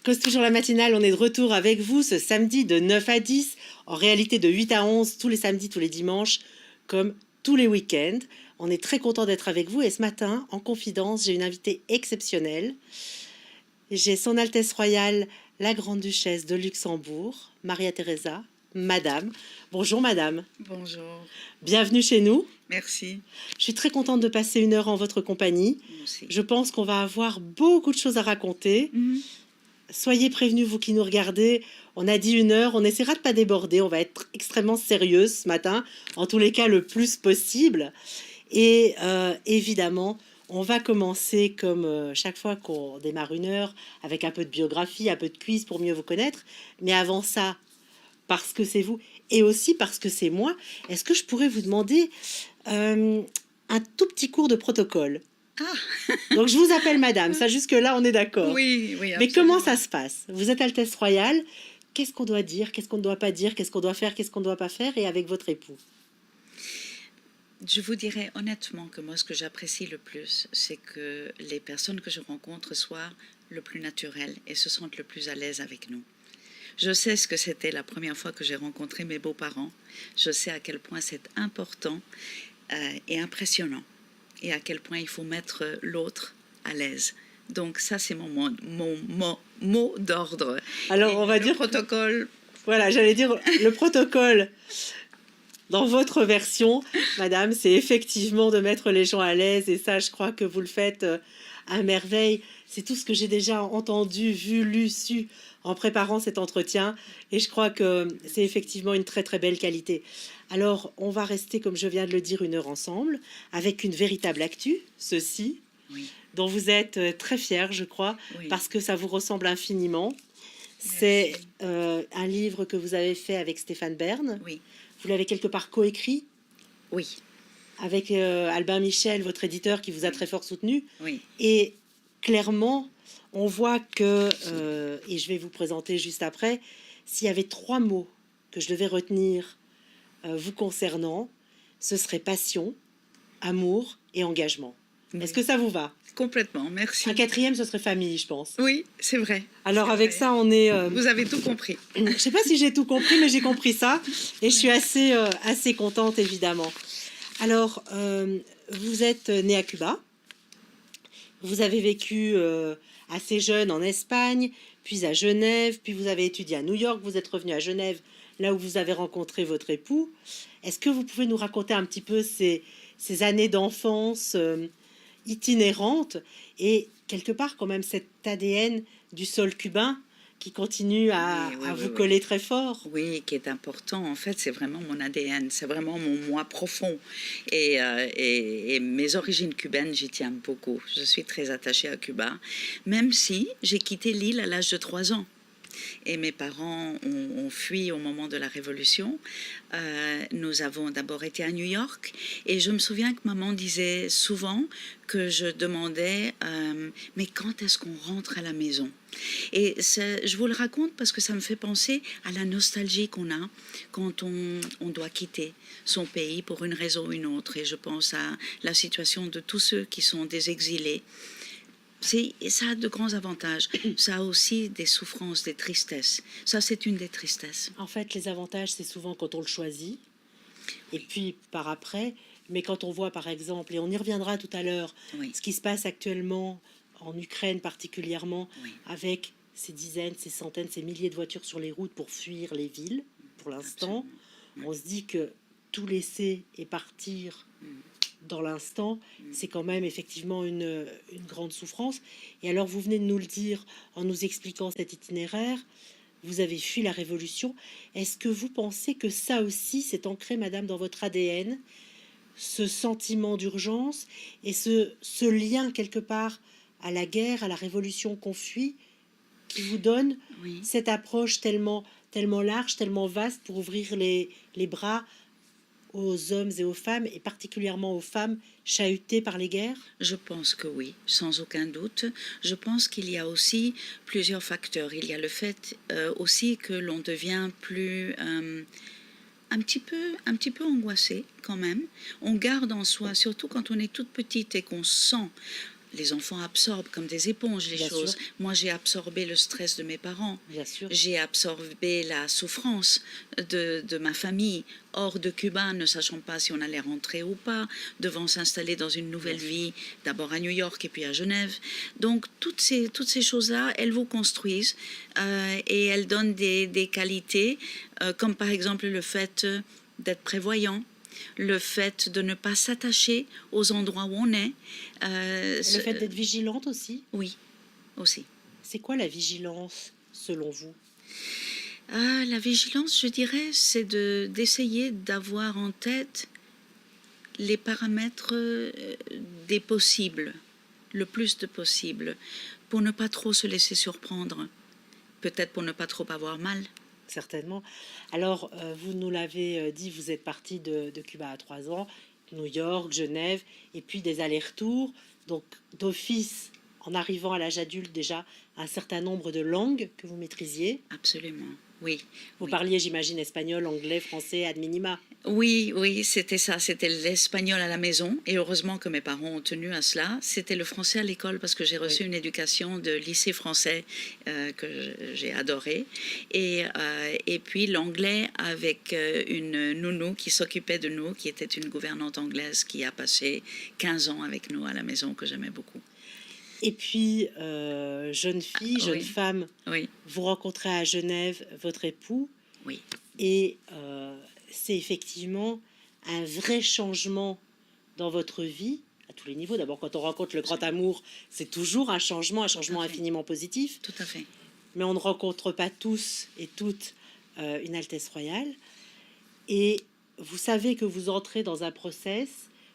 Cause toujours la matinale, on est de retour avec vous ce samedi de 9 à 10, en réalité de 8 à 11, tous les samedis, tous les dimanches, comme tous les week-ends. On est très content d'être avec vous et ce matin, en confidence, j'ai une invitée exceptionnelle. J'ai Son Altesse Royale, la Grande-Duchesse de Luxembourg, Maria Theresa, Madame. Bonjour Madame. Bonjour. Bienvenue chez nous. Merci. Je suis très contente de passer une heure en votre compagnie. Moi aussi. Je pense qu'on va avoir beaucoup de choses à raconter. Soyez prévenus, vous qui nous regardez. On a dit une heure, on essaiera de pas déborder. On va être extrêmement sérieuse ce matin, en tous les cas le plus possible. Et évidemment, on va commencer comme chaque fois qu'on démarre une heure, avec un peu de biographie, un peu de quiz pour mieux vous connaître. Mais avant ça, parce que c'est vous et aussi parce que c'est moi, est-ce que je pourrais vous demander un tout petit cours de protocole? Donc je vous appelle madame, ça jusque-là on est d'accord. Oui, oui. Mais comment ça se passe? Vous êtes Altesse Royale, qu'est-ce qu'on doit dire, qu'est-ce qu'on ne doit pas dire, qu'est-ce qu'on doit faire, qu'est-ce qu'on ne doit pas faire, et avec votre époux? Je vous dirais honnêtement que moi, ce que j'apprécie le plus, c'est que les personnes que je rencontre soient le plus naturelles et se sentent le plus à l'aise avec nous. Je sais ce que c'était la première fois que j'ai rencontré mes beaux-parents. Je sais à quel point c'est important et impressionnant et à quel point il faut mettre l'autre à l'aise. Donc ça, c'est mon mot d'ordre. Alors et on va le dire protocole. Voilà, j'allais dire le protocole. Dans votre version, madame, c'est effectivement de mettre les gens à l'aise, et ça, je crois que vous le faites à merveille. C'est tout ce que j'ai déjà entendu, vu, lu, su en préparant cet entretien, et je crois que c'est effectivement une très très belle qualité. Alors, on va rester, comme je viens de le dire, une heure ensemble, avec une véritable actu, ceci, Oui. dont vous êtes très fière, je crois, Oui. parce que ça vous ressemble infiniment. C'est un livre que vous avez fait avec Stéphane Bern. Oui. Vous l'avez quelque part coécrit? Oui. Avec Albin Michel, votre éditeur, qui vous a très fort soutenu. Oui. Et clairement, on voit que, et je vais vous présenter juste après, s'il y avait 3 mots que je devais retenir vous concernant, ce serait passion, amour et engagement. Oui. Est-ce que ça vous va? Complètement, merci. Un 4e, ce serait famille, je pense. Oui, c'est vrai. Alors c'est avec vrai. ça, on est... Vous avez tout compris. Je ne sais pas si j'ai tout compris, mais j'ai compris ça. Et je suis assez contente, évidemment. Alors, vous êtes né à Cuba. Vous avez vécu assez jeune en Espagne, puis à Genève, puis vous avez étudié à New York. Vous êtes revenu à Genève, là où vous avez rencontré votre époux. Est-ce que vous pouvez nous raconter un petit peu ces années d'enfance itinérantes et quelque part quand même cet ADN du sol cubain qui continue à vous coller très fort? Oui, qui est important. En fait, c'est vraiment mon ADN, c'est vraiment mon moi profond. Et mes origines cubaines, j'y tiens beaucoup. Je suis très attachée à Cuba, même si j'ai quitté l'île à l'âge de 3 ans. Et mes parents ont fui au moment de la Révolution. Nous avons d'abord été à New York et je me souviens que maman disait souvent que je demandais mais quand est-ce qu'on rentre à la maison? Et je vous le raconte parce que ça me fait penser à la nostalgie qu'on a quand on doit quitter son pays pour une raison ou une autre. Et je pense à la situation de tous ceux qui sont des exilés. Ça a de grands avantages. Ça a aussi des souffrances, des tristesses. Ça, c'est une des tristesses. En fait, les avantages, c'est souvent quand on le choisit. Et puis, par après, mais quand on voit, par exemple, et on y reviendra tout à l'heure, ce qui se passe actuellement en Ukraine particulièrement, avec ces dizaines, ces centaines, ces milliers de voitures sur les routes pour fuir les villes, pour l'instant, on se dit que tout laisser et partir dans l'instant, c'est quand même effectivement une grande souffrance. Et alors, vous venez de nous le dire en nous expliquant cet itinéraire, vous avez fui la Révolution. Est-ce que vous pensez que ça aussi, c'est ancré, madame, dans votre ADN, ce sentiment d'urgence et ce lien quelque part à la guerre, à la Révolution qu'on fuit, qui vous donne cette approche tellement large, tellement vaste pour ouvrir les bras aux hommes et aux femmes, et particulièrement aux femmes chahutées par les guerres? Je pense que oui, sans aucun doute. Je pense qu'il y a aussi plusieurs facteurs. Il y a le fait aussi que l'on devient plus... un petit peu angoissé quand même. On garde en soi, surtout quand on est toute petite et qu'on sent les enfants absorbent comme des éponges les Bien choses. sûr. Moi, j'ai absorbé le stress de mes parents. Bien sûr. J'ai absorbé la souffrance de ma famille, hors de Cuba, ne sachant pas si on allait rentrer ou pas, devant s'installer dans une nouvelle vie, d'abord à New York et puis à Genève. Donc, toutes ces choses-là, elles vous construisent et elles donnent des qualités, comme par exemple le fait d'être prévoyant, le fait de ne pas s'attacher aux endroits où on est. Le fait d'être vigilante aussi. Oui, aussi. C'est quoi la vigilance selon vous? La vigilance, je dirais, c'est d'essayer d'avoir en tête les paramètres des possibles, le plus de possible, pour ne pas trop se laisser surprendre, peut-être pour ne pas trop avoir mal. Certainement. Alors, vous nous l'avez dit, vous êtes parti de Cuba à 3 ans, New York, Genève, et puis des allers-retours. Donc, d'office, en arrivant à l'âge adulte, déjà, un certain nombre de langues que vous maîtrisiez. Absolument, oui. Vous oui. parliez, j'imagine, espagnol, anglais, français, ad minima. Oui, oui, c'était ça. C'était l'espagnol à la maison. Et heureusement que mes parents ont tenu à cela. C'était le français à l'école parce que j'ai reçu une éducation de lycée français que j'ai adoré. Et puis l'anglais avec une nounou qui s'occupait de nous, qui était une gouvernante anglaise qui a passé 15 ans avec nous à la maison, que j'aimais beaucoup. Et puis, jeune fille, jeune oui. femme, Oui. vous rencontrez à Genève votre époux. Oui. Et c'est effectivement un vrai changement dans votre vie, à tous les niveaux. D'abord, quand on rencontre le grand amour, c'est toujours un changement infiniment positif. Tout à fait. Mais on ne rencontre pas tous et toutes une Altesse royale. Et vous savez que vous entrez dans un process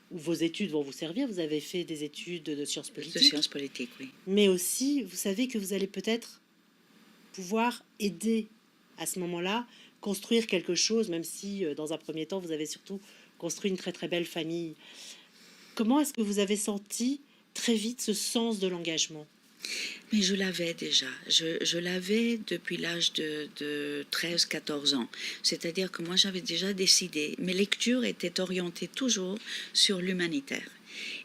où vos études vont vous servir. Vous avez fait des études de sciences politiques. De sciences politiques, oui. Mais aussi, vous savez que vous allez peut-être pouvoir aider à ce moment-là, construire quelque chose, même si dans un premier temps, vous avez surtout construit une très très belle famille. Comment est-ce que vous avez senti très vite ce sens de l'engagement? Mais je l'avais déjà. Je l'avais depuis l'âge de 13-14 ans. C'est-à-dire que moi, j'avais déjà décidé. Mes lectures étaient orientées toujours sur l'humanitaire.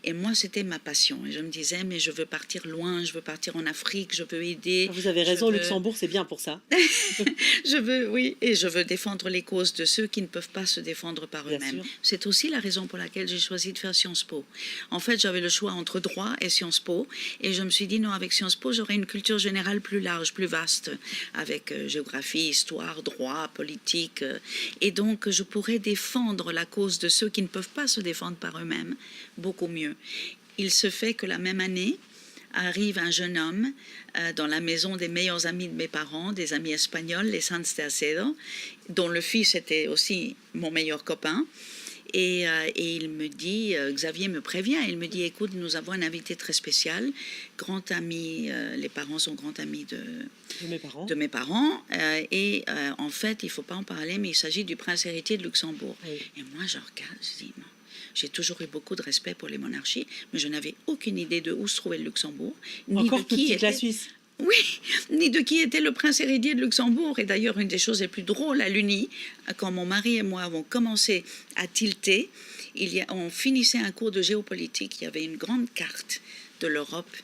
Et moi, c'était ma passion. Et je me disais, mais je veux partir loin, je veux partir en Afrique, je veux aider. Vous avez raison, Luxembourg, c'est bien pour ça. Je veux, oui, et je veux défendre les causes de ceux qui ne peuvent pas se défendre par eux-mêmes. C'est aussi la raison pour laquelle j'ai choisi de faire Sciences Po. En fait, j'avais le choix entre droit et Sciences Po, et je me suis dit, non, avec Sciences Po, j'aurai une culture générale plus large, plus vaste, avec géographie, histoire, droit, politique, et donc je pourrais défendre la cause de ceux qui ne peuvent pas se défendre par eux-mêmes beaucoup mieux. Il se fait que la même année, arrive un jeune homme dans la maison des meilleurs amis de mes parents, des amis espagnols, les Sanz de Acedo, dont le fils était aussi mon meilleur copain. Et il me dit, Xavier me prévient, il me dit, écoute, nous avons un invité très spécial, grand ami, les parents sont grands amis de mes parents, et en fait, il ne faut pas en parler, mais il s'agit du prince héritier de Luxembourg. Oui. Et moi, je regarde, je dis, j'ai toujours eu beaucoup de respect pour les monarchies, mais je n'avais aucune idée de où se trouvait le Luxembourg, ni encore de qui était la Suisse. Oui, ni de qui était le prince héritier de Luxembourg. Et d'ailleurs, une des choses les plus drôles à l'Uni, quand mon mari et moi avons commencé à tilter, on finissait un cours de géopolitique, il y avait une grande carte de l'Europe,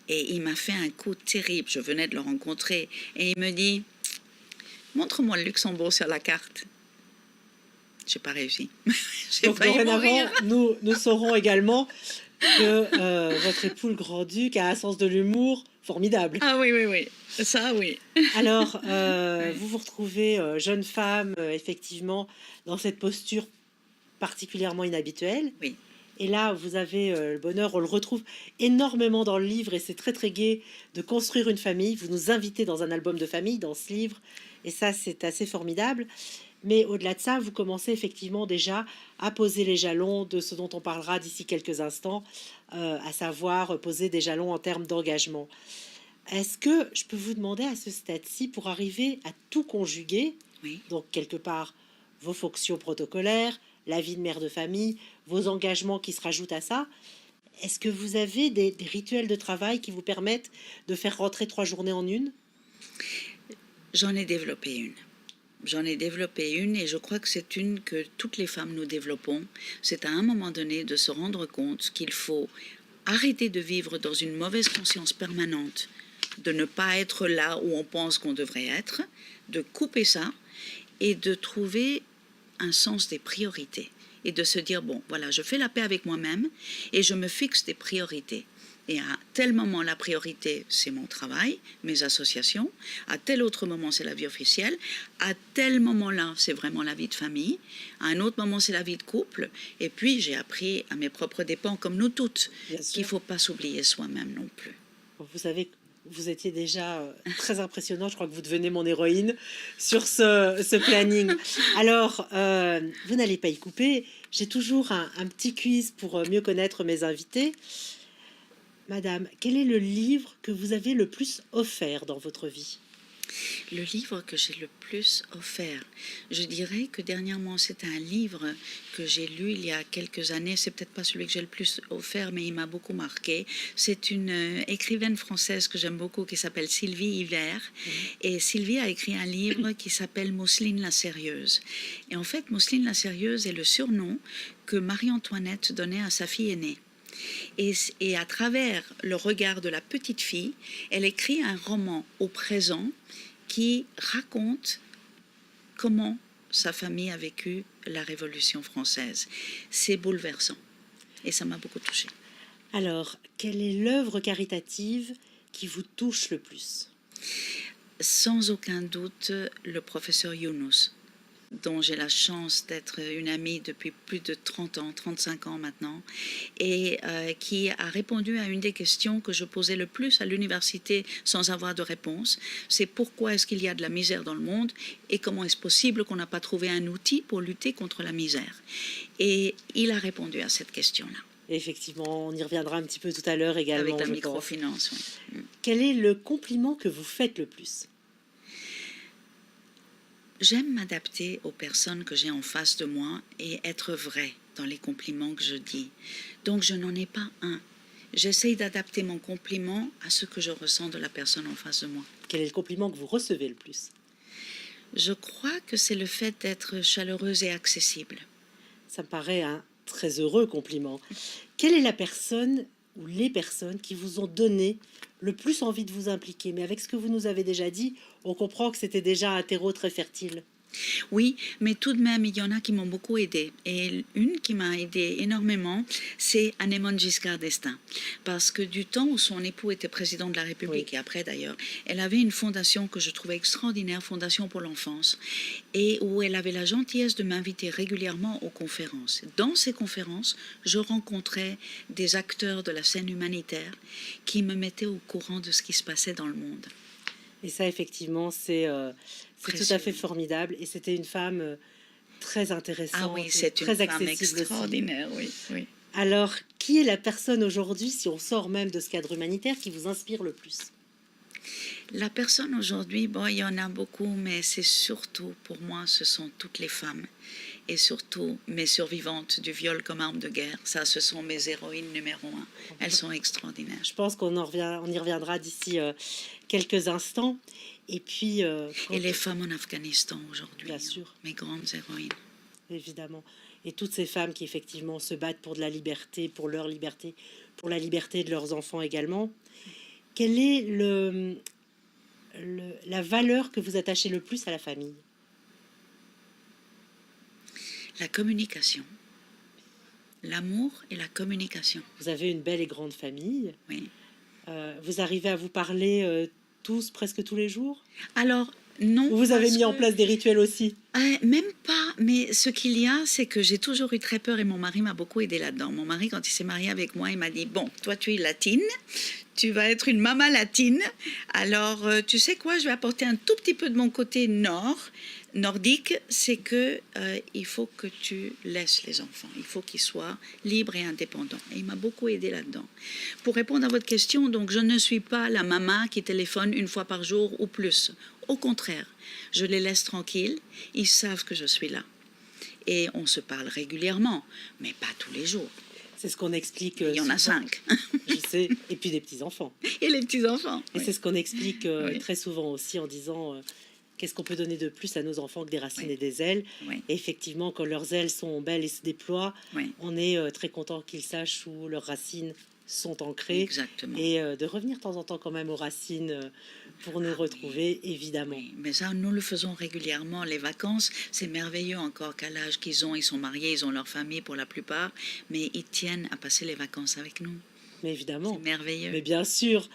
et il m'a fait un coup terrible. Je venais de le rencontrer, et il me dit, montre-moi le Luxembourg sur la carte. J'ai pas réussi. Donc dorénavant, nous saurons également que votre époux, le grand-duc, a un sens de l'humour formidable. Ah oui, oui, oui. Ça, oui. Alors, vous vous retrouvez jeune femme, effectivement, dans cette posture particulièrement inhabituelle. Oui. Et là, vous avez le bonheur, on le retrouve énormément dans le livre, et c'est très très gai de construire une famille. Vous nous invitez dans un album de famille, dans ce livre, et ça, c'est assez formidable. Mais au-delà de ça, vous commencez effectivement déjà à poser les jalons de ce dont on parlera d'ici quelques instants, à savoir poser des jalons en termes d'engagement. Est-ce que je peux vous demander à ce stade-ci, pour arriver à tout conjuguer, oui. Donc quelque part vos fonctions protocolaires, la vie de mère de famille, vos engagements qui se rajoutent à ça, est-ce que vous avez des rituels de travail qui vous permettent de faire rentrer 3 journées en une? J'en ai développé une. Et je crois que c'est une que toutes les femmes nous développons. C'est à un moment donné de se rendre compte qu'il faut arrêter de vivre dans une mauvaise conscience permanente, de ne pas être là où on pense qu'on devrait être, de couper ça et de trouver un sens des priorités et de se dire, bon, voilà, je fais la paix avec moi-même et je me fixe des priorités. Et à tel moment, la priorité, c'est mon travail, mes associations. À tel autre moment, c'est la vie officielle. À tel moment-là, c'est vraiment la vie de famille. À un autre moment, c'est la vie de couple. Et puis, j'ai appris à mes propres dépens, comme nous toutes, qu'il ne faut pas s'oublier soi-même non plus. Vous savez, vous étiez déjà très impressionnant. Je crois que vous devenez mon héroïne sur ce planning. Alors, vous n'allez pas y couper. J'ai toujours un petit quiz pour mieux connaître mes invités. Madame, quel est le livre que vous avez le plus offert dans votre vie? Le livre que j'ai le plus offert, je dirais que dernièrement, c'est un livre que j'ai lu il y a quelques années. C'est peut-être pas celui que j'ai le plus offert, mais il m'a beaucoup marqué. C'est une écrivaine française que j'aime beaucoup qui s'appelle Sylvie Hiver. Et Sylvie a écrit un livre qui s'appelle Mousseline la sérieuse. Et en fait, Mousseline la sérieuse est le surnom que Marie-Antoinette donnait à sa fille aînée. Et à travers le regard de la petite fille, elle écrit un roman au présent qui raconte comment sa famille a vécu la Révolution française. C'est bouleversant et ça m'a beaucoup touchée. Alors, quelle est l'œuvre caritative qui vous touche le plus? Sans aucun doute, le professeur Younous, dont j'ai la chance d'être une amie depuis plus de 30 ans, 35 ans maintenant, et qui a répondu à une des questions que je posais le plus à l'université sans avoir de réponse. C'est pourquoi est-ce qu'il y a de la misère dans le monde et comment est-ce possible qu'on n'a pas trouvé un outil pour lutter contre la misère. Et il a répondu à cette question-là. Effectivement, on y reviendra un petit peu tout à l'heure également. Avec la microfinance, oui. Quel est le compliment que vous faites le plus? J'aime m'adapter aux personnes que j'ai en face de moi et être vrai dans les compliments que je dis. Donc je n'en ai pas un. J'essaye d'adapter mon compliment à ce que je ressens de la personne en face de moi. Quel est le compliment que vous recevez le plus? Je crois que c'est le fait d'être chaleureuse et accessible. Ça me paraît un très heureux compliment. Quelle est la personne ou les personnes qui vous ont donné le plus envie de vous impliquer? Mais avec ce que vous nous avez déjà dit, on comprend que c'était déjà un terreau très fertile. Oui, mais tout de même, il y en a qui m'ont beaucoup aidé. Et une qui m'a aidé énormément, c'est Anémone Giscard d'Estaing. Parce que du temps où son époux était président de la République, et après d'ailleurs, elle avait une fondation que je trouvais extraordinaire, Fondation pour l'enfance, et où elle avait la gentillesse de m'inviter régulièrement aux conférences. Dans ces conférences, je rencontrais des acteurs de la scène humanitaire qui me mettaient au courant de ce qui se passait dans le monde. Et ça, effectivement, c'est tout à fait formidable. Et c'était une femme très intéressante. Ah oui, c'est très une femme accessible extraordinaire, aussi. Oui. Alors, qui est la personne aujourd'hui, si on sort même de ce cadre humanitaire, qui vous inspire le plus? La personne aujourd'hui, bon, il y en a beaucoup, mais c'est surtout, pour moi, ce sont toutes les femmes. Et surtout, mes survivantes du viol comme arme de guerre. Ça, ce sont mes héroïnes numéro 1. Elles sont extraordinaires. Je pense qu'on y reviendra d'ici quelques instants. Et puis... et les femmes en Afghanistan aujourd'hui. Bien sûr. Mes grandes héroïnes. Évidemment. Et toutes ces femmes qui, effectivement, se battent pour de la liberté, pour leur liberté, pour la liberté de leurs enfants également. Quelle est la valeur que vous attachez le plus à la famille? La communication. L'amour et la communication. Vous avez une belle et grande famille. Oui. Vous arrivez à vous parler tous, presque tous les jours? Alors, non. Vous avez mis en place des rituels aussi? Même pas, mais ce qu'il y a, c'est que j'ai toujours eu très peur et mon mari m'a beaucoup aidé là-dedans. Mon mari, quand il s'est marié avec moi, il m'a dit, bon, toi tu es latine, tu vas être une maman latine, alors tu sais quoi, je vais apporter un tout petit peu de mon côté nordique, c'est que il faut que tu laisses les enfants, il faut qu'ils soient libres et indépendants. Et il m'a beaucoup aidé là-dedans. Pour répondre à votre question, donc je ne suis pas la maman qui téléphone une fois par jour ou plus. Au contraire, je les laisse tranquilles, ils savent que je suis là. Et on se parle régulièrement, mais pas tous les jours. C'est ce qu'on explique. Il y en a 5. Je sais. Et puis des petits-enfants. Et les petits-enfants. Et c'est ce qu'on explique très souvent aussi en disant qu'est-ce qu'on peut donner de plus à nos enfants que des racines et des ailes. Et effectivement, quand leurs ailes sont belles et se déploient, on est très content qu'ils sachent où leurs racines sont ancrées. Exactement. Et de revenir de temps en temps quand même aux racines pour nous retrouver, évidemment. Oui, mais ça, nous le faisons régulièrement. Les vacances, c'est merveilleux encore qu'à l'âge qu'ils ont, ils sont mariés, ils ont leur famille pour la plupart, mais ils tiennent à passer les vacances avec nous. Mais évidemment. C'est merveilleux. Mais bien sûr.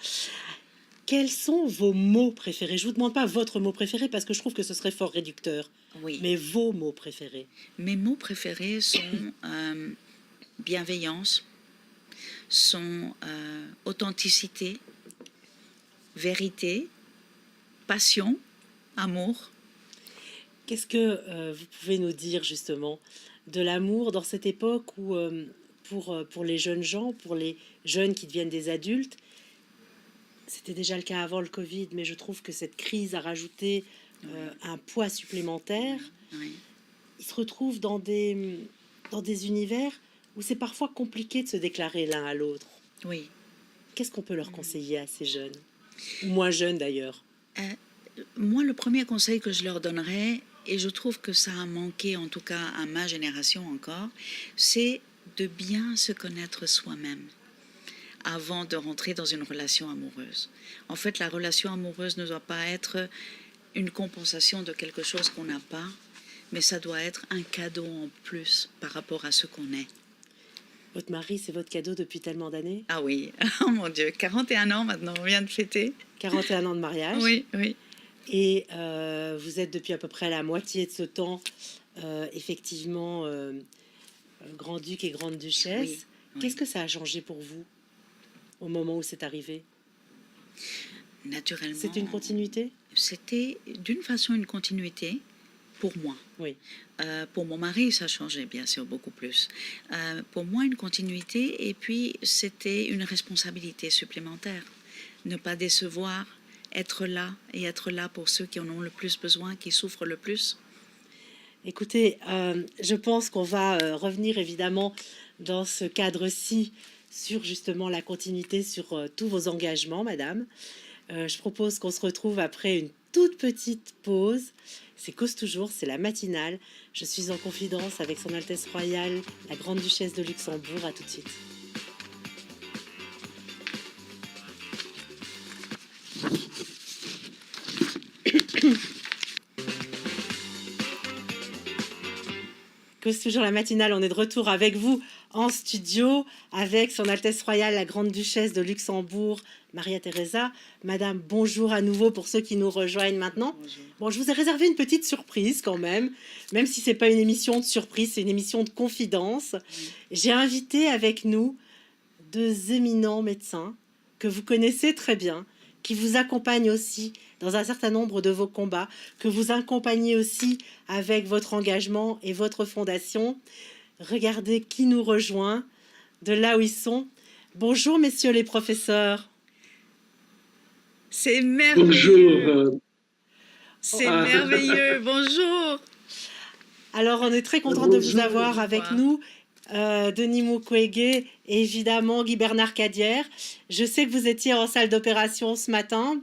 Quels sont vos mots préférés? Je vous demande pas votre mot préféré parce que je trouve que ce serait fort réducteur. Oui. Mais vos mots préférés? Mes mots préférés sont bienveillance, sont authenticité, vérité, passion, amour. Qu'est-ce que vous pouvez nous dire justement de l'amour dans cette époque où, pour les jeunes gens, pour les jeunes qui deviennent des adultes, c'était déjà le cas avant le Covid, mais je trouve que cette crise a rajouté un poids supplémentaire. Oui. Ils se retrouvent dans des univers où c'est parfois compliqué de se déclarer l'un à l'autre. Oui. Qu'est-ce qu'on peut leur conseiller à ces jeunes? Ou moins jeunes d'ailleurs? Moi, le premier conseil que je leur donnerais, et je trouve que ça a manqué, en tout cas à ma génération encore, c'est de bien se connaître soi-même avant de rentrer dans une relation amoureuse. En fait, la relation amoureuse ne doit pas être une compensation de quelque chose qu'on n'a pas, mais ça doit être un cadeau en plus par rapport à ce qu'on est. Votre mari, c'est votre cadeau depuis tellement d'années? Ah oui, oh mon Dieu, 41 ans maintenant, on vient de fêter. 41 ans de mariage. Oui, oui. Et vous êtes depuis à peu près la moitié de ce temps, effectivement, grand-duc et grande-duchesse. Oui, oui. Qu'est-ce que ça a changé pour vous au moment où c'est arrivé? Naturellement. C'est une continuité? C'était d'une façon une continuité pour moi. Oui. Pour mon mari, ça changeait bien sûr beaucoup plus. Pour moi, une continuité, et puis c'était une responsabilité supplémentaire. Ne pas décevoir, être là, et être là pour ceux qui en ont le plus besoin, qui souffrent le plus. Écoutez, je pense qu'on va revenir évidemment dans ce cadre-ci sur justement la continuité, sur tous vos engagements, madame. Je propose qu'on se retrouve après une toute petite pause. C'est Cause Toujours, c'est la matinale. Je suis en confidence avec Son Altesse Royale, la Grande-Duchesse de Luxembourg. À tout de suite. Cause Toujours la matinale, on est de retour avec vous en studio avec Son Altesse Royale, la Grande-Duchesse de Luxembourg, Maria Teresa. Madame, bonjour à nouveau pour ceux qui nous rejoignent maintenant. Bonjour. Bon, je vous ai réservé une petite surprise quand même si c'est pas une émission de surprise, c'est une émission de confidence. J'ai invité avec nous deux éminents médecins que vous connaissez très bien, qui vous accompagnent aussi dans un certain nombre de vos combats, que vous accompagnez aussi avec votre engagement et votre fondation. Regardez qui nous rejoint de là où ils sont. Bonjour, messieurs les professeurs. C'est merveilleux. Bonjour. C'est merveilleux. Bonjour. Alors, on est très content de vous avoir avec nous. Denis Mukwege et évidemment Guy Bernard Cadière. Je sais que vous étiez en salle d'opération ce matin.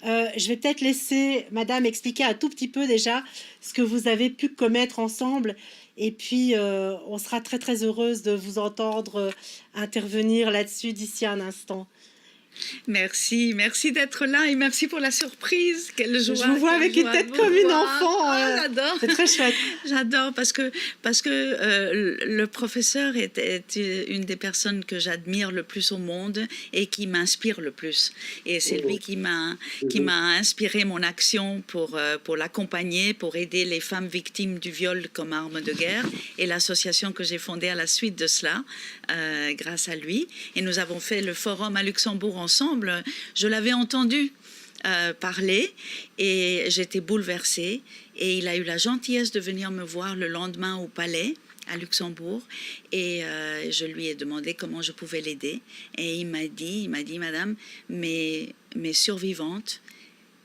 Je vais peut-être laisser madame expliquer un tout petit peu déjà ce que vous avez pu commettre ensemble. Et puis, on sera très, très heureuse de vous entendre intervenir là-dessus d'ici un instant. Merci d'être là et merci pour la surprise. Quelle joie. Je vous vois avec une tête comme une enfant. J'adore. C'est très chouette. J'adore parce que le professeur est une des personnes que j'admire le plus au monde et qui m'inspire le plus. Et c'est lui qui m'a inspiré mon action pour l'accompagner, pour aider les femmes victimes du viol comme arme de guerre, et l'association que j'ai fondée à la suite de cela, grâce à lui. Et nous avons fait le forum à Luxembourg ensemble. Je l'avais entendu parler et j'étais bouleversée, et il a eu la gentillesse de venir me voir le lendemain au palais à Luxembourg, et je lui ai demandé comment je pouvais l'aider, et il m'a dit madame, mes survivantes,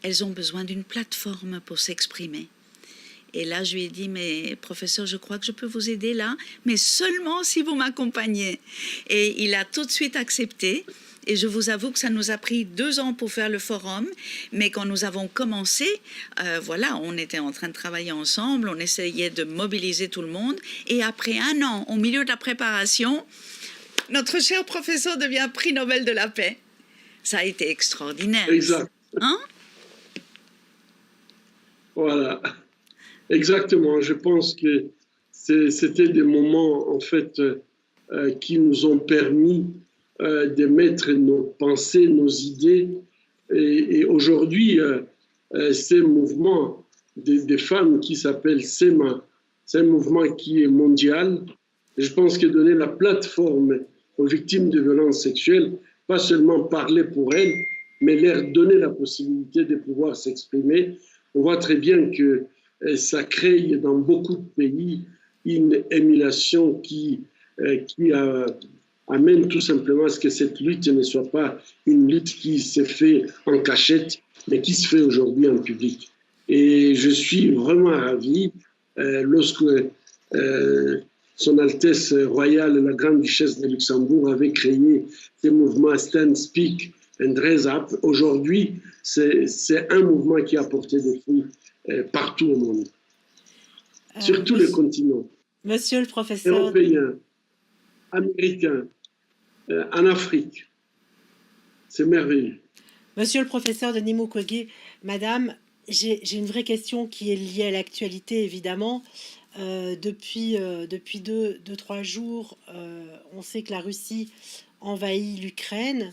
elles ont besoin d'une plateforme pour s'exprimer. Et là, je lui ai dit, mais professeur, je crois que je peux vous aider là, mais seulement si vous m'accompagnez. Et il a tout de suite accepté. Et je vous avoue que ça nous a pris 2 ans pour faire le forum, mais quand nous avons commencé, voilà, on était en train de travailler ensemble, on essayait de mobiliser tout le monde, et après 1 an, au milieu de la préparation, notre cher professeur devient prix Nobel de la paix. Ça a été extraordinaire. Exact. Hein? Voilà. Exactement. Je pense que c'était des moments, en fait, qui nous ont permis de mettre nos pensées, nos idées. Et aujourd'hui, ces mouvements des femmes qui s'appelle SEMA, c'est un mouvement qui est mondial. Et je pense que donner la plateforme aux victimes de violences sexuelles, pas seulement parler pour elles, mais leur donner la possibilité de pouvoir s'exprimer. On voit très bien que ça crée dans beaucoup de pays une émulation qui amène tout simplement à ce que cette lutte ne soit pas une lutte qui se fait en cachette, mais qui se fait aujourd'hui en public. Et je suis vraiment ravi lorsque Son Altesse royale, la Grande Duchesse de Luxembourg, avait créé ce mouvement Stand, Speak and Raise Up. Aujourd'hui, c'est un mouvement qui a porté des fruits partout au monde, sur tous les continents. Monsieur le professeur. Européens, américains, en Afrique. C'est merveilleux. Monsieur le professeur Denis Mukwege, madame, j'ai une vraie question qui est liée à l'actualité, évidemment. Depuis 2-3 jours, on sait que la Russie envahit l'Ukraine.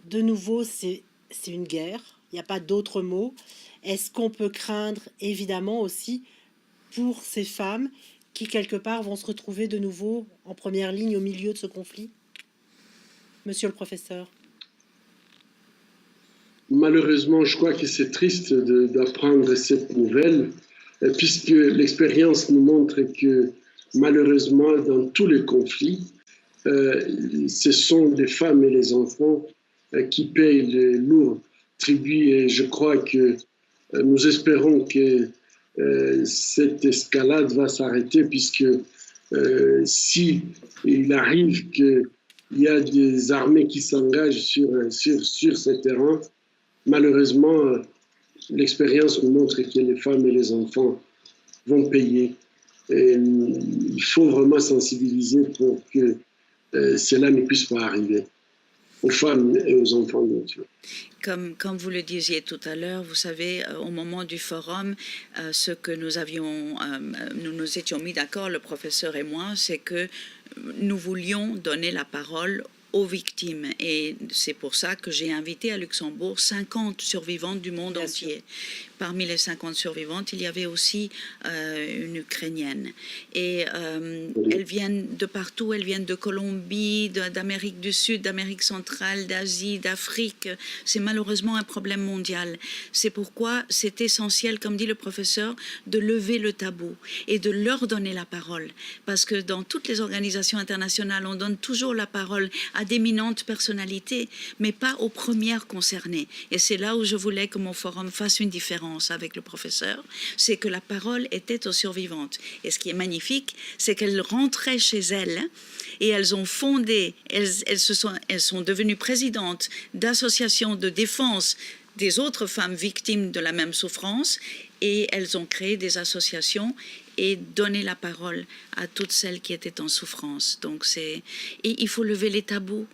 De nouveau, c'est une guerre. Il n'y a pas d'autre mot. Est-ce qu'on peut craindre, évidemment, aussi pour ces femmes qui, quelque part, vont se retrouver de nouveau en première ligne au milieu de ce conflit? Monsieur le professeur. Malheureusement, je crois que c'est triste d'apprendre cette nouvelle, puisque l'expérience nous montre que, malheureusement, dans tous les conflits, ce sont les femmes et les enfants qui payent le lourd tribut. Et je crois que nous espérons que cette escalade va s'arrêter, puisque si il arrive qu'il y a des armées qui s'engagent sur ces terrains, malheureusement, l'expérience nous montre que les femmes et les enfants vont payer. Et il faut vraiment sensibiliser pour que cela ne puisse pas arriver aux femmes et aux enfants, bien sûr. Comme vous le disiez tout à l'heure, vous savez, au moment du forum, ce que nous nous étions mis d'accord, le professeur et moi, c'est que nous voulions donner la parole aux victimes. Et c'est pour ça que j'ai invité à Luxembourg 50 survivantes du monde entier. Parmi les 50 survivantes, il y avait aussi une Ukrainienne. Et elles viennent de partout, elles viennent de Colombie, d'Amérique du Sud, d'Amérique centrale, d'Asie, d'Afrique. C'est malheureusement un problème mondial. C'est pourquoi c'est essentiel, comme dit le professeur, de lever le tabou et de leur donner la parole. Parce que dans toutes les organisations internationales, on donne toujours la parole à d'éminentes personnalités, mais pas aux premières concernées. Et c'est là où je voulais que mon forum fasse une différence avec le professeur, c'est que la parole était aux survivantes. Et ce qui est magnifique, c'est qu'elles rentraient chez elles et elles ont fondé, elles sont devenues présidentes d'associations de défense des autres femmes victimes de la même souffrance, et elles ont créé des associations et donné la parole à toutes celles qui étaient en souffrance. Donc et il faut lever les tabous,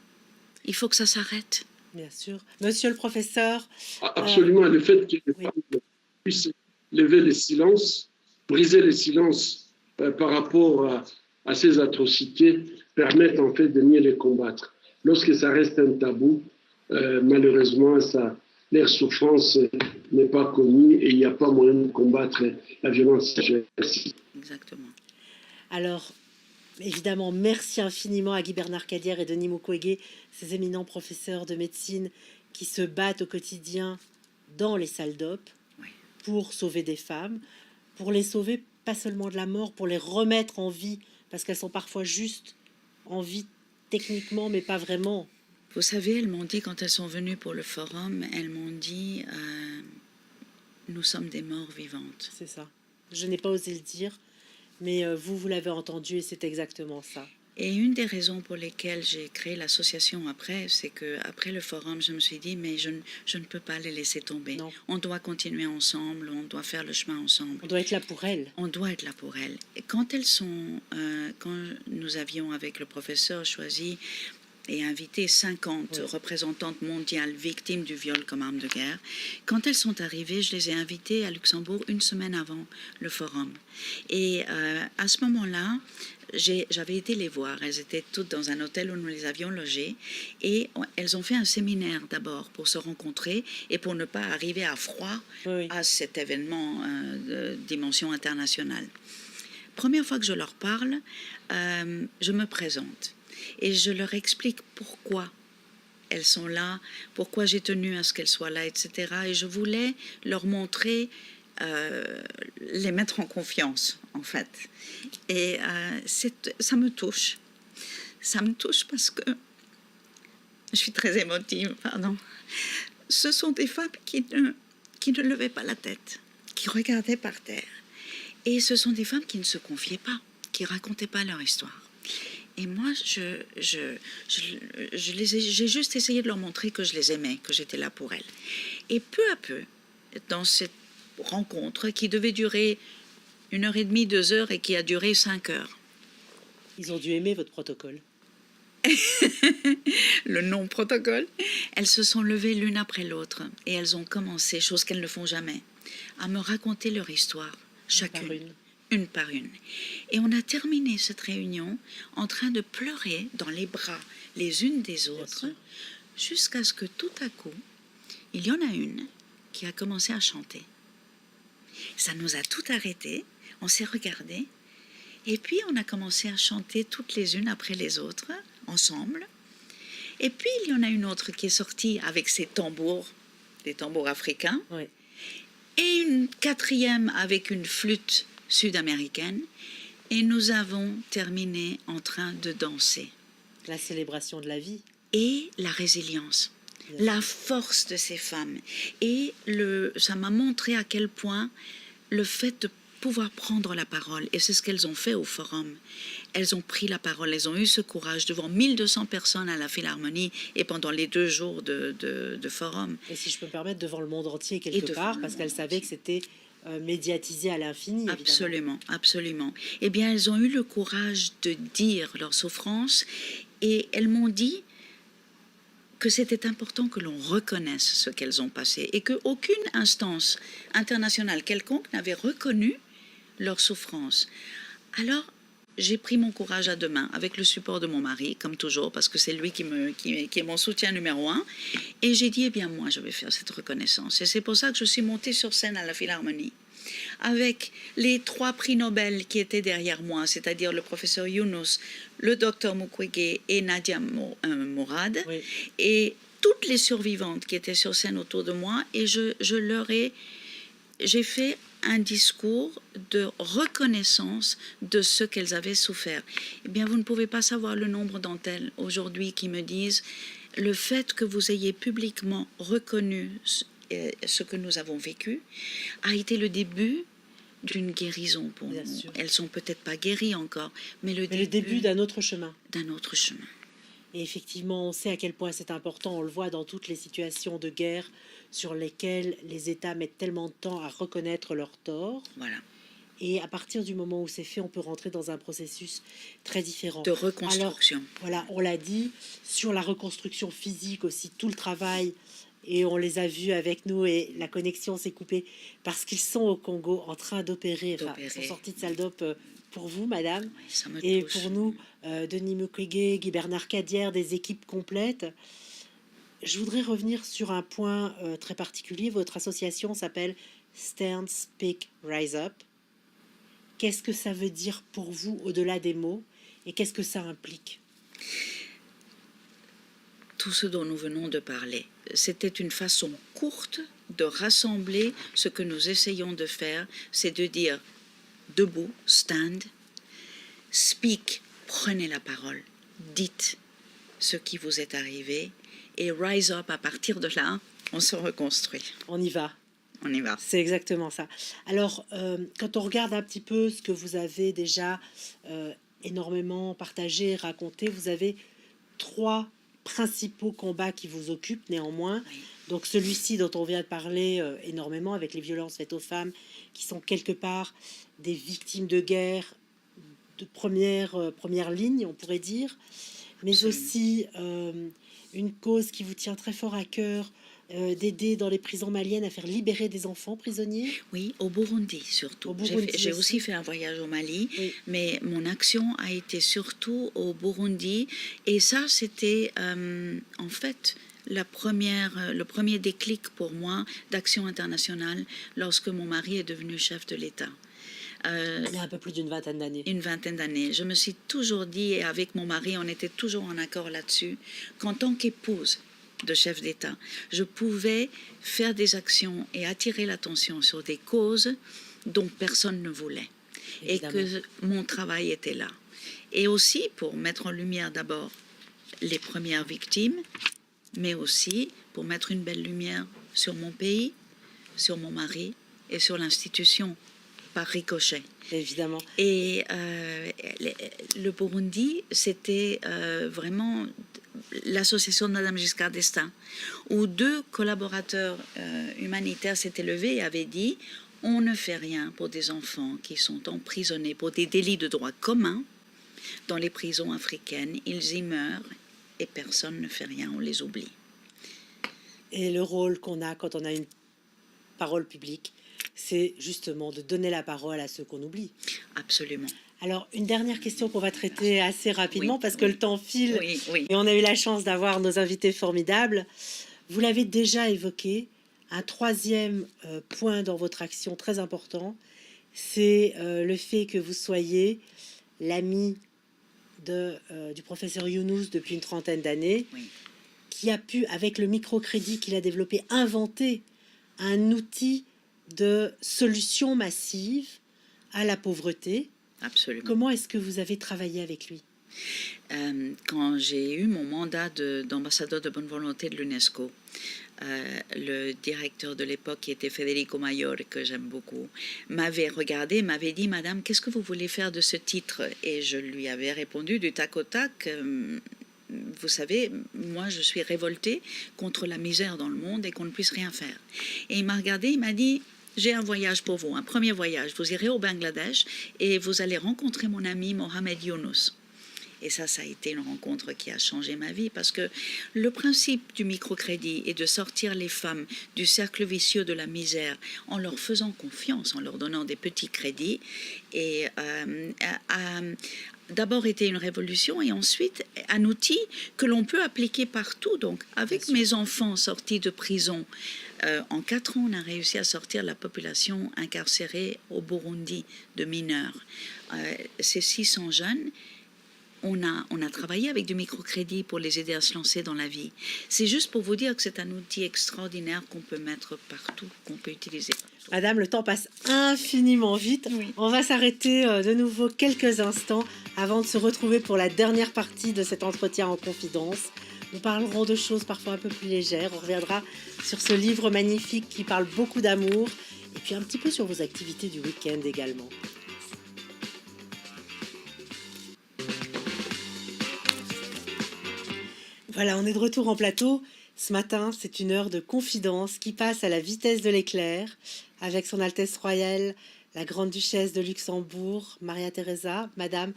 il faut que ça s'arrête. Bien sûr. Monsieur le professeur. Absolument, le fait que les femmes puissent lever les silences, briser les silences par rapport à ces atrocités, permettent en fait de mieux les combattre. Lorsque ça reste un tabou, malheureusement, leur souffrance n'est pas connue et il n'y a pas moyen de combattre la violence sexuelle. Exactement. Alors, évidemment, merci infiniment à Guy Bernard Cadière et Denis Mukwege, ces éminents professeurs de médecine qui se battent au quotidien dans les salles d'op pour sauver des femmes, pour les sauver pas seulement de la mort, pour les remettre en vie, parce qu'elles sont parfois juste en vie techniquement, mais pas vraiment. Vous savez, elles m'ont dit, quand elles sont venues pour le forum, elles m'ont dit nous sommes des morts vivantes. C'est ça. Je n'ai pas osé le dire, mais vous l'avez entendu et c'est exactement ça. Et une des raisons pour lesquelles j'ai créé l'association après, c'est qu'après le forum, je me suis dit, mais je ne peux pas les laisser tomber. Non. On doit continuer ensemble, on doit faire le chemin ensemble. On doit être là pour elles. On doit être là pour elles. Et quand quand nous avions avec le professeur choisi et invité 50 représentantes mondiales victimes du viol comme arme de guerre, quand elles sont arrivées, je les ai invitées à Luxembourg une semaine avant le forum. Et à ce moment-là, j'avais été les voir. Elles étaient toutes dans un hôtel où nous les avions logées. Et elles ont fait un séminaire d'abord pour se rencontrer et pour ne pas arriver à froid à cet événement de dimension internationale. Première fois que je leur parle, je me présente. Et je leur explique pourquoi elles sont là, pourquoi j'ai tenu à ce qu'elles soient là, etc. Et je voulais leur montrer, les mettre en confiance, en fait. Et ça me touche. Ça me touche parce que je suis très émotive, pardon. Ce sont des femmes qui ne levaient pas la tête, qui regardaient par terre. Et ce sont des femmes qui ne se confiaient pas, qui ne racontaient pas leur histoire. Et moi, j'ai juste essayé de leur montrer que je les aimais, que j'étais là pour elles. Et peu à peu, dans cette rencontre qui devait durer 1h30, 2 heures et qui a duré 5 heures. Ils ont dû aimer votre protocole. Le non-protocole. Elles se sont levées l'une après l'autre et elles ont commencé, chose qu'elles ne font jamais, à me raconter leur histoire, chacune. Une par une. Et on a terminé cette réunion en train de pleurer dans les bras les unes des autres, jusqu'à ce que tout à coup, il y en a une qui a commencé à chanter. Ça nous a tout arrêté, on s'est regardé, et puis on a commencé à chanter toutes les unes après les autres, ensemble. Et puis il y en a une autre qui est sortie avec ses tambours, des tambours africains, et une quatrième avec une flûte sud-américaine, et nous avons terminé en train de danser. La célébration de la vie. Et la résilience, la force de ces femmes. Et ça m'a montré à quel point le fait de pouvoir prendre la parole, et c'est ce qu'elles ont fait au forum, elles ont pris la parole, elles ont eu ce courage devant 1200 personnes à la Philharmonie et pendant les 2 jours de forum. Et si je peux me permettre, devant le monde entier quelque part, parce qu'elles savaient que c'était médiatisé à l'infini. Absolument, absolument. Eh bien, elles ont eu le courage de dire leur souffrance et elles m'ont dit que c'était important que l'on reconnaisse ce qu'elles ont passé et qu'aucune instance internationale quelconque n'avait reconnu leur souffrance. Alors, j'ai pris mon courage à 2 mains avec le support de mon mari, comme toujours, parce que c'est lui qui est mon soutien numéro 1. Et j'ai dit, eh bien, moi, je vais faire cette reconnaissance. Et c'est pour ça que je suis montée sur scène à la Philharmonie, avec les 3 prix Nobel qui étaient derrière moi, c'est-à-dire le professeur Yunus, le docteur Mukwege et Nadia Mourad, et toutes les survivantes qui étaient sur scène autour de moi. Et j'ai fait un discours de reconnaissance de ce qu'elles avaient souffert. Eh bien, vous ne pouvez pas savoir le nombre d'entre elles aujourd'hui qui me disent le fait que vous ayez publiquement reconnu ce que nous avons vécu a été le début d'une guérison pour nous. Elles sont peut-être pas guéries encore, mais le début d'un autre chemin. D'un autre chemin. Et effectivement, on sait à quel point c'est important. On le voit dans toutes les situations de guerre sur lesquelles les États mettent tellement de temps à reconnaître leurs torts. Voilà. Et à partir du moment où c'est fait, on peut rentrer dans un processus très différent. De reconstruction. Alors, voilà, on l'a dit, sur la reconstruction physique aussi, tout le travail, et on les a vus avec nous, et la connexion s'est coupée, parce qu'ils sont au Congo en train d'opérer. Enfin, ils sont sortis de salle d'op pour vous, madame, et touche. Pour nous, Denis Mukwege, Guy Bernard Cadière, des équipes complètes. Je voudrais revenir sur un point très particulier. Votre association s'appelle Stand, Speak, Rise Up. Qu'est-ce que ça veut dire pour vous au-delà des mots et qu'est-ce que ça implique? Tout ce dont nous venons de parler, c'était une façon courte de rassembler ce que nous essayons de faire, c'est de dire debout, stand, speak, prenez la parole, dites ce qui vous est arrivé et rise up, à partir de là, on se reconstruit. On y va. On y va. C'est exactement ça. Alors, quand on regarde un petit peu ce que vous avez déjà énormément partagé, raconté. Vous avez 3 principaux combats qui vous occupent néanmoins. Oui. Donc celui-ci dont on vient de parler énormément, avec les violences faites aux femmes, qui sont quelque part des victimes de guerre de première ligne, on pourrait dire, mais Absolument. aussi une cause qui vous tient très fort à cœur, d'aider dans les prisons maliennes à faire libérer des enfants prisonniers. Oui, au Burundi surtout. Au Burundi J'ai aussi. aussi fait un voyage au Mali, Oui. mais mon action a été surtout au Burundi. Et ça, c'était en fait le premier déclic pour moi d'action internationale lorsque mon mari est devenu chef de l'État. Il y a un peu plus d'une vingtaine d'années. Une vingtaine d'années. Je me suis toujours dit, et avec mon mari, on était toujours en accord là-dessus, qu'en tant qu'épouse de chef d'État, je pouvais faire des actions et attirer l'attention sur des causes dont personne ne voulait. Évidemment. Et que mon travail était là. Et aussi pour mettre en lumière d'abord les premières victimes, mais aussi pour mettre une belle lumière sur mon pays, sur mon mari et sur l'institution par ricochet. Évidemment. Et le Burundi, c'était vraiment l'association de Madame Giscard d'Estaing, où 2 collaborateurs humanitaires s'étaient levés et avaient dit « On ne fait rien pour des enfants qui sont emprisonnés pour des délits de droit commun dans les prisons africaines. Ils y meurent et personne ne fait rien, on les oublie. » Et le rôle qu'on a quand on a une parole publique, c'est justement de donner la parole à ceux qu'on oublie. Absolument. Alors, une dernière question qu'on va traiter assez rapidement, Oui, parce que oui. le temps file, Oui, oui. et on a eu la chance d'avoir nos invités formidables. Vous l'avez déjà évoqué, un 3e point dans votre action très important, c'est le fait que vous soyez l'ami du professeur Younous depuis une 30aine d'années, Oui. qui a pu, avec le microcrédit qu'il a développé, inventer un outil de solution massive à la pauvreté. Absolument. Comment est-ce que vous avez travaillé avec lui? Quand j'ai eu mon mandat d'ambassadeur de bonne volonté de l'UNESCO, le directeur de l'époque, qui était Federico Mayor, que j'aime beaucoup, m'avait regardé, m'avait dit « Madame, qu'est-ce que vous voulez faire de ce titre ?» Et je lui avais répondu du tac au tac vous savez, moi je suis révoltée contre la misère dans le monde et qu'on ne puisse rien faire. Et il m'a regardé, il m'a dit « J'ai un voyage pour vous, un premier voyage. Vous irez au Bangladesh et vous allez rencontrer mon ami Mohamed Younous. » Et ça a été une rencontre qui a changé ma vie, parce que le principe du microcrédit est de sortir les femmes du cercle vicieux de la misère en leur faisant confiance, en leur donnant des petits crédits, et a d'abord été une révolution et ensuite un outil que l'on peut appliquer partout. Donc avec mes enfants sortis de prison, en 4 ans, on a réussi à sortir la population incarcérée au Burundi de mineurs. Ces 600 jeunes, on a travaillé avec du microcrédit pour les aider à se lancer dans la vie. C'est juste pour vous dire que c'est un outil extraordinaire qu'on peut mettre partout, qu'on peut utiliser partout. Madame, le temps passe infiniment vite. Oui. On va s'arrêter de nouveau quelques instants avant de se retrouver pour la dernière partie de cet entretien en confidence. Nous parlerons de choses parfois un peu plus légères. On reviendra sur ce livre magnifique qui parle beaucoup d'amour et puis un petit peu sur vos activités du week-end également. Voilà, on est de retour en plateau. Ce matin, c'est une heure de confidence qui passe à la vitesse de l'éclair avec son Altesse Royale, la Grande-Duchesse de Luxembourg, Maria Teresa. Madame,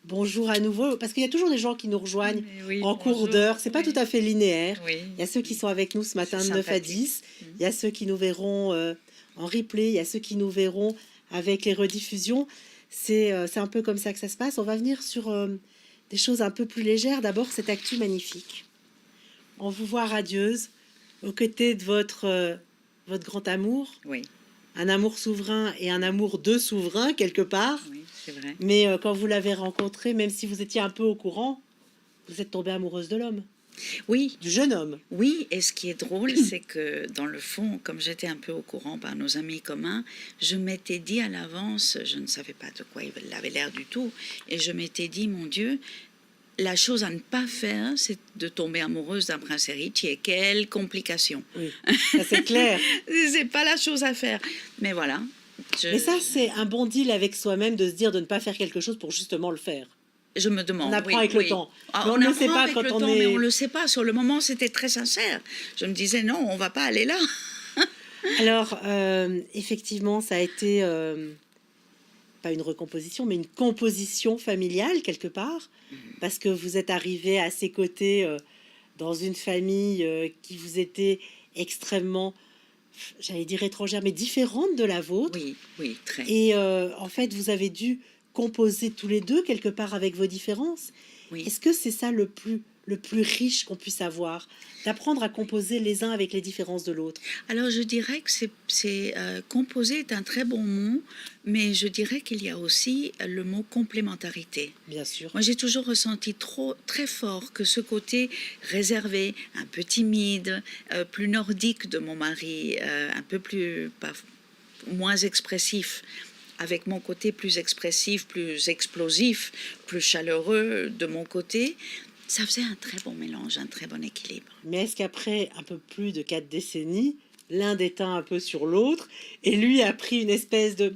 bonjour à nouveau, parce qu'il y a toujours des gens qui nous rejoignent en cours d'heure. C'est pas tout à fait linéaire. Oui. Il y a ceux qui sont avec nous ce matin de 9 à 10. Il y a ceux qui nous verront en replay. Il y a ceux qui nous verront avec les rediffusions. C'est un peu comme ça que ça se passe. On va venir sur des choses un peu plus légères. D'abord, cette actu magnifique. On vous voit radieuse, aux côtés de votre grand amour. Oui. Un amour souverain et un amour de souverain, quelque part. Oui, c'est vrai. Mais quand vous l'avez rencontré, même si vous étiez un peu au courant, vous êtes tombée amoureuse de l'homme. Oui. Du jeune homme. Oui, et ce qui est drôle, c'est que dans le fond, comme j'étais un peu au courant par nos amis communs, je m'étais dit à l'avance, je ne savais pas de quoi il avait l'air du tout, et je m'étais dit, mon Dieu, la chose à ne pas faire, c'est de tomber amoureuse d'un prince héritier. Quelle complication. Oui, ça c'est clair. C'est pas la chose à faire. Mais voilà. Mais ça, c'est un bon deal avec soi-même de se dire de ne pas faire quelque chose pour justement le faire. Je me demande. On apprend avec le temps. Ah, Mais on ne le sait pas avec quand le on temps, est... mais on le sait pas. Sur le moment, c'était très sincère. Je me disais non, on va pas aller là. Alors, effectivement, ça a été pas une recomposition, mais une composition familiale quelque part, parce que vous êtes arrivé à ses côtés dans une famille qui vous était extrêmement, j'allais dire étrangère, mais différente de la vôtre. Oui, oui, très. Et en fait, vous avez dû composer tous les deux quelque part avec vos différences. Oui. Est-ce que c'est ça le plus riche qu'on puisse avoir, d'apprendre à composer les uns avec les différences de l'autre? Alors, je dirais que composer est un très bon mot, mais je dirais qu'il y a aussi le mot complémentarité. Bien sûr. Moi, j'ai toujours ressenti très fort que ce côté réservé, un peu timide, plus nordique de mon mari, un peu moins expressif, avec mon côté plus expressif, plus explosif, plus chaleureux de mon côté, ça faisait un très bon mélange, un très bon équilibre. Mais est-ce qu'après un peu plus de 4 décennies, l'un déteint un peu sur l'autre et lui a pris une espèce de...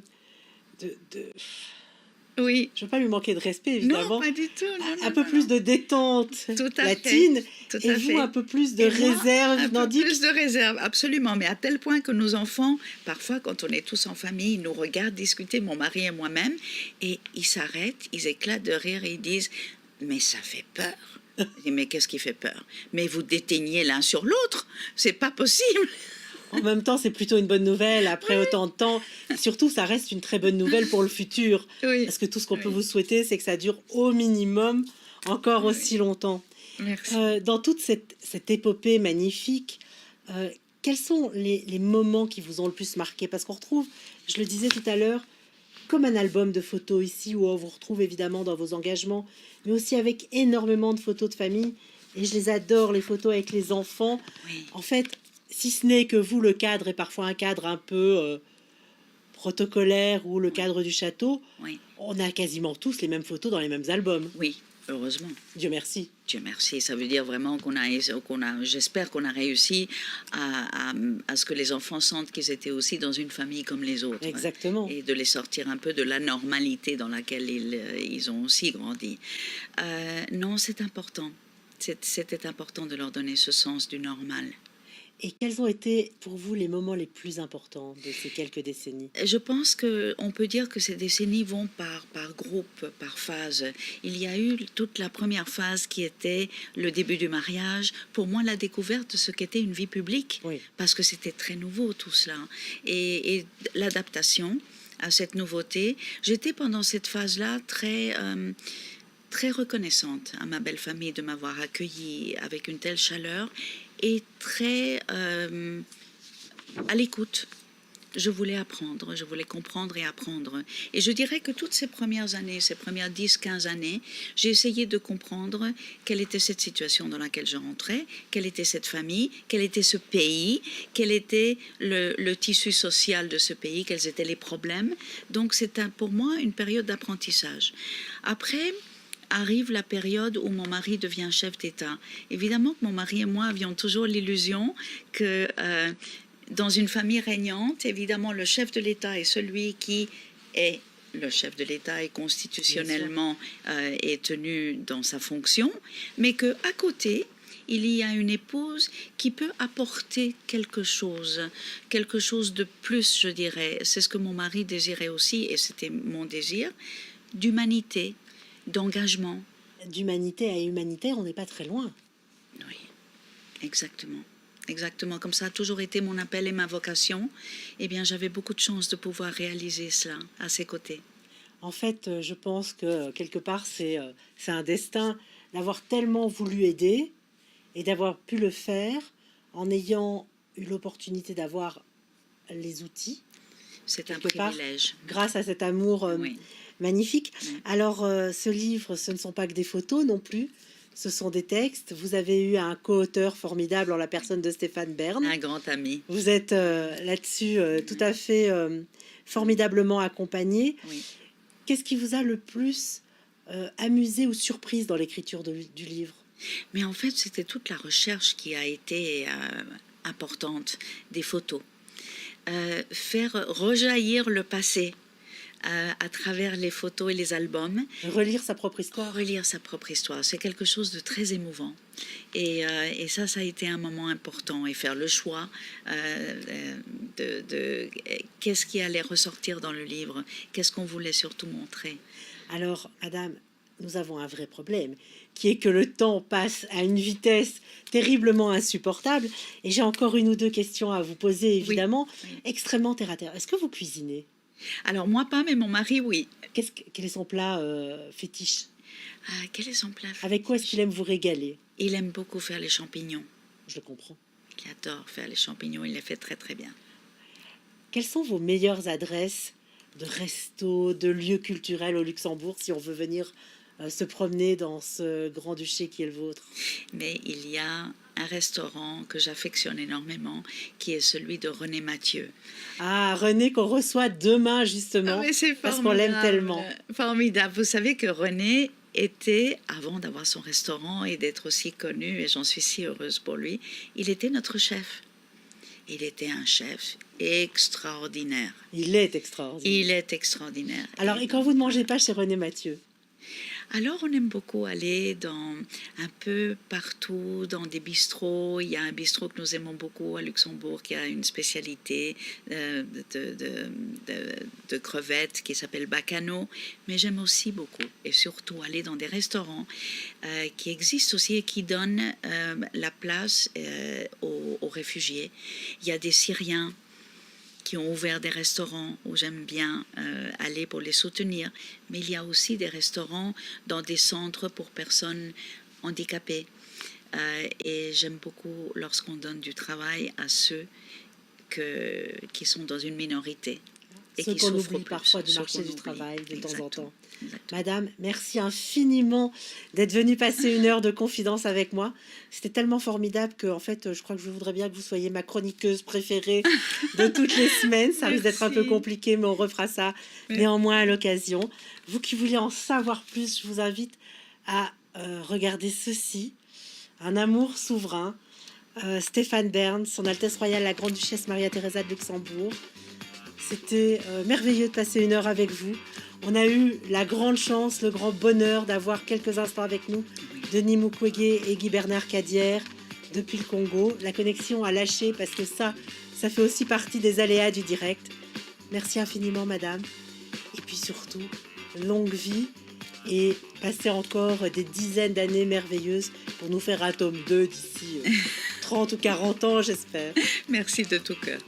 Oui. Je ne veux pas lui manquer de respect, évidemment. Non, pas du tout. Non, un peu plus de détente latine et vous un peu plus de réserve nordique. Plus de réserve, absolument. Mais à tel point que nos enfants, parfois, quand on est tous en famille, ils nous regardent discuter, mon mari et moi-même, et ils s'arrêtent, ils éclatent de rire et ils disent « Mais ça fait peur ». Je dis, mais qu'est-ce qui fait peur? Mais vous déteignez l'un sur l'autre, c'est pas possible. En même temps, c'est plutôt une bonne nouvelle après autant de temps. Et surtout, ça reste une très bonne nouvelle pour le futur. Oui. Parce que tout ce qu'on peut vous souhaiter, c'est que ça dure au minimum encore aussi longtemps. Merci. Dans toute cette épopée magnifique, quels sont les moments qui vous ont le plus marqué? Parce qu'on retrouve, je le disais tout à l'heure, comme un album de photos ici, où on vous retrouve évidemment dans vos engagements, mais aussi avec énormément de photos de famille. Et je les adore, les photos avec les enfants. Oui. En fait, si ce n'est que vous, le cadre est parfois un cadre un peu protocolaire ou le cadre du château, Oui. on a quasiment tous les mêmes photos dans les mêmes albums. Oui, heureusement. Dieu merci. Dieu merci. Ça veut dire vraiment j'espère qu'on a réussi à ce que les enfants sentent qu'ils étaient aussi dans une famille comme les autres. Exactement. Et de les sortir un peu de la normalité dans laquelle ils ont aussi grandi. Non, c'est important. C'était important de leur donner ce sens du normal. Et quels ont été pour vous les moments les plus importants de ces quelques décennies? Je pense qu'on peut dire que ces décennies vont par groupe, par phase. Il y a eu toute la première phase qui était le début du mariage. Pour moi, la découverte de ce qu'était une vie publique, Oui. parce que c'était très nouveau tout cela. Et l'adaptation à cette nouveauté. J'étais pendant cette phase-là très reconnaissante à ma belle famille de m'avoir accueillie avec une telle chaleur et très à l'écoute. Je voulais apprendre, je voulais comprendre et apprendre. Et je dirais que toutes ces premières années, ces premières 10-15 années, j'ai essayé de comprendre quelle était cette situation dans laquelle je rentrais, quelle était cette famille, quel était ce pays, quel était le tissu social de ce pays, quels étaient les problèmes. Donc c'est pour moi une période d'apprentissage. Après arrive la période où mon mari devient chef d'État. Évidemment que mon mari et moi avions toujours l'illusion que dans une famille régnante, évidemment, le chef de l'État est celui qui est le chef de l'État et constitutionnellement est tenu dans sa fonction, mais qu'à côté, il y a une épouse qui peut apporter quelque chose de plus, je dirais. C'est ce que mon mari désirait aussi, et c'était mon désir, d'humanité, d'engagement. D'humanité à humanitaire, on n'est pas très loin. Oui, exactement. Exactement, comme ça a toujours été mon appel et ma vocation. Eh bien, j'avais beaucoup de chance de pouvoir réaliser cela à ses côtés. En fait, je pense que quelque part, c'est un destin d'avoir tellement voulu aider et d'avoir pu le faire en ayant eu l'opportunité d'avoir les outils. C'est un privilège. Grâce à cet amour oui. magnifique. Oui. Alors, ce livre, ce ne sont pas que des photos non plus. Ce sont des textes. Vous avez eu un co-auteur formidable en la personne de Stéphane Bern. Un grand ami. Vous êtes là-dessus tout à fait formidablement accompagné. Oui. Qu'est-ce qui vous a le plus amusé ou surprise dans l'écriture du livre? Mais en fait, c'était toute la recherche qui a été importante, des photos. Faire rejaillir le passé à travers les photos et les albums. Relire sa propre histoire. Relire sa propre histoire, c'est quelque chose de très émouvant. Et ça a été un moment important. Et faire le choix de qu'est-ce qui allait ressortir dans le livre, qu'est-ce qu'on voulait surtout montrer. Alors, madame, nous avons un vrai problème, qui est que le temps passe à une vitesse terriblement insupportable. Et j'ai encore une ou deux questions à vous poser, évidemment, extrêmement terre-à-terre. Est-ce que vous cuisinez? Alors, moi pas, mais mon mari, oui. Quel est son plat fétiche? Quel est son plat fétiche? Avec quoi est-ce qu'il aime vous régaler? Il aime beaucoup faire les champignons. Je le comprends. Il adore faire les champignons, il les fait très très bien. Quelles sont vos meilleures adresses de restos, de lieux culturels au Luxembourg, si on veut venir se promener dans ce grand-duché qui est le vôtre? Mais il y a un restaurant que j'affectionne énormément, qui est celui de René Mathieu. Ah, René, qu'on reçoit demain, justement, mais c'est parce qu'on l'aime tellement. Formidable. Vous savez que René était, avant d'avoir son restaurant et d'être aussi connu, et j'en suis si heureuse pour lui, il était notre chef. Il était un chef extraordinaire. Il est extraordinaire. Il est extraordinaire. Alors, et quand vous ne mangez pas chez René Mathieu? Alors, on aime beaucoup aller un peu partout, dans des bistrots. Il y a un bistrot que nous aimons beaucoup à Luxembourg, qui a une spécialité de crevettes qui s'appelle Bacano. Mais j'aime aussi beaucoup, et surtout, aller dans des restaurants qui existent aussi et qui donnent la place aux réfugiés. Il y a des Syriens qui ont ouvert des restaurants où j'aime bien aller pour les soutenir. Mais il y a aussi des restaurants dans des centres pour personnes handicapées. Et j'aime beaucoup lorsqu'on donne du travail à ceux qui sont dans une minorité. Et Ceux qui qu'on souffrent oublie plus, parfois du ceux marché qu'on du oublie. travail de temps en temps. Exactement. Madame, merci infiniment d'être venue passer une heure de confidence avec moi. C'était tellement formidable que, en fait, je crois que je voudrais bien que vous soyez ma chroniqueuse préférée de toutes les semaines. Ça risque d'être un peu compliqué, mais on refera ça néanmoins à l'occasion. Vous qui voulez en savoir plus, je vous invite à regarder ceci. Un amour souverain. Stéphane Bern, Son Altesse Royale la Grande-Duchesse Maria-Thérésa de Luxembourg. C'était merveilleux de passer une heure avec vous. On a eu la grande chance, le grand bonheur d'avoir quelques instants avec nous Denis Mukwege et Guy Bernard Cadière depuis le Congo. La connexion a lâché parce que ça fait aussi partie des aléas du direct. Merci infiniment, madame. Et puis surtout, longue vie et passez encore des dizaines d'années merveilleuses pour nous faire un tome 2 d'ici 30 ou 40 ans, j'espère. Merci de tout cœur.